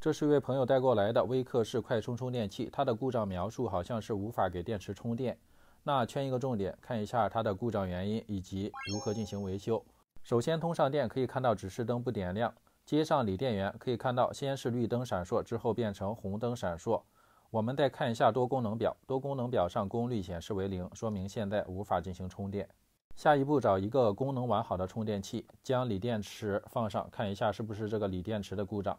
这是一位朋友带过来的微克式快充充电器，它的故障描述好像是无法给电池充电。那圈一个重点，看一下它的故障原因以及如何进行维修。首先通上电，可以看到指示灯不点亮，接上锂电源，可以看到先是绿灯闪烁，之后变成红灯闪烁。我们再看一下多功能表，多功能表上功率显示为0，说明现在无法进行充电。下一步找一个功能完好的充电器，将锂电池放上，看一下是不是这个锂电池的故障。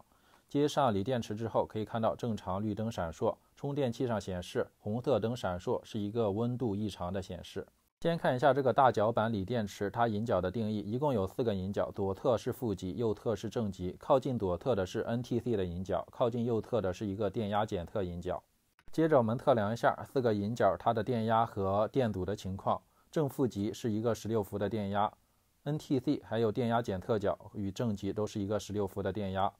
接上锂电池之后，可以看到正常绿灯闪烁，充电器上显示红色灯闪烁，是一个温度异常的显示。先看一下这个大脚板锂电池，它引脚的定义，一共有4个引脚，左侧是负极，右侧是正极。靠近左侧的是 NTC 的引脚，靠近右侧的是一个电压检测引脚。接着我们测量一下4个引脚它的电压和电阻的情况。正负极是一个16伏的电压， NTC 还有电压检测角与正极都是一个16伏的电压。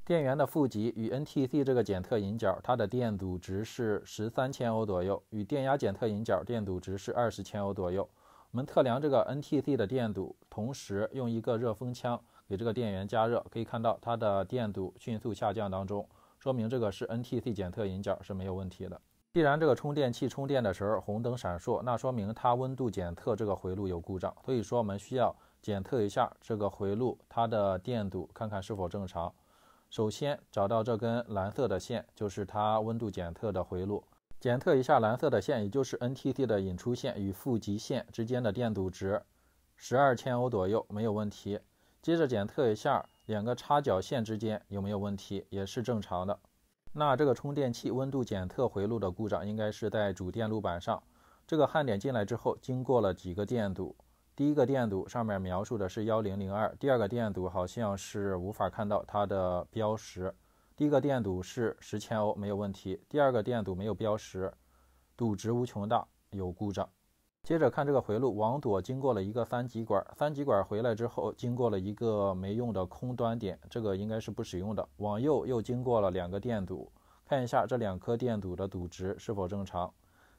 电源的负极与 NTC 这个检测引脚，它的电阻值是13千欧左右，与电压检测引脚电阻值是20千欧左右。我们测量这个 NTC 的电阻，同时用一个热风枪给这个电源加热，可以看到它的电阻迅速下降当中，说明这个是 NTC 检测引脚是没有问题的。既然这个充电器充电的时候红灯闪烁，那说明它温度检测这个回路有故障，所以说我们需要检测一下这个回路它的电阻，看看是否正常。首先找到这根蓝色的线，就是它温度检测的回路，检测一下蓝色的线，也就是 NTC 的引出线与负极线之间的电阻值12千欧左右，没有问题。接着检测一下2个插脚线之间有没有问题，也是正常的。那这个充电器温度检测回路的故障应该是在主电路板上。这个焊点进来之后，经过了几个电阻，第一个电阻上面描述的是1002，第二个电阻好像是无法看到它的标识。第一个电阻是10千欧，没有问题，第二个电阻没有标识，堵值无穷大，有故障。接着看这个回路，往左经过了一个3极管，3极管回来之后经过了一个没用的空端点，这个应该是不使用的。往右又经过了2个电阻，看一下这2颗电阻的堵值是否正常。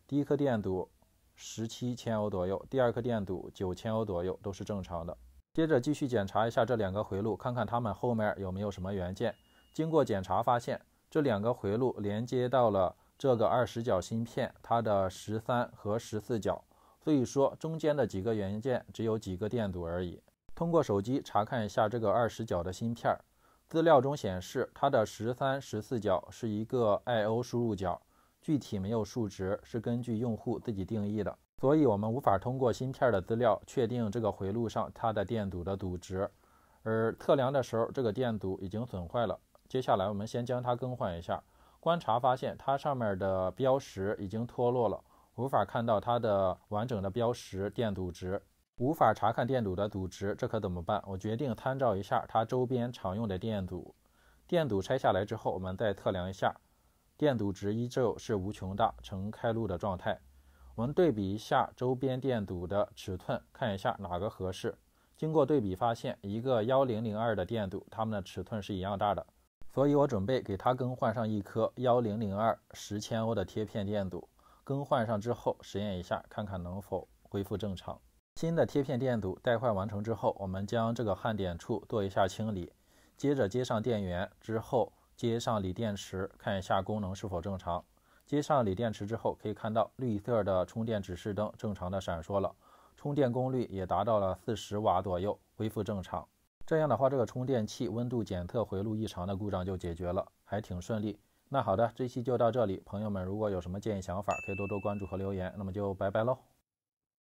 第一颗电阻17千欧左右，第二颗电阻9千欧左右，都是正常的。接着继续检查一下这2个回路，看看它们后面有没有什么元件。经过检查发现，这2个回路连接到了这个20角芯片，它的13和14角，所以说中间的几个元件只有几个电阻而已。通过手机查看一下这个20角的芯片，资料中显示它的13、14角是一个 I/O 输入角，具体没有数值，是根据用户自己定义的，所以我们无法通过芯片的资料确定这个回路上它的电阻的堵值。而测量的时候这个电阻已经损坏了，接下来我们先将它更换一下。观察发现它上面的标识已经脱落了，无法看到它的完整的标识电阻值，无法查看电阻的阻值，这可怎么办？我决定参照一下它周边常用的电阻。电阻拆下来之后，我们再测量一下，电阻值依旧是无穷大，呈开路的状态。我们对比一下周边电阻的尺寸，看一下哪个合适。经过对比发现，一个1002的电阻，它们的尺寸是一样大的，所以我准备给它更换上一颗1002 10千欧的贴片电阻。更换上之后实验一下，看看能否恢复正常。新的贴片电阻代换完成之后，我们将这个焊点处做一下清理，接着接上电源之后接上锂电池，看一下功能是否正常。接上锂电池之后，可以看到绿色的充电指示灯正常的闪烁了，充电功率也达到了40瓦左右，恢复正常。这样的话，这个充电器温度检测回路异常的故障就解决了，还挺顺利。那好的，这期就到这里，朋友们如果有什么建议想法，可以多多关注和留言，那么就拜拜喽。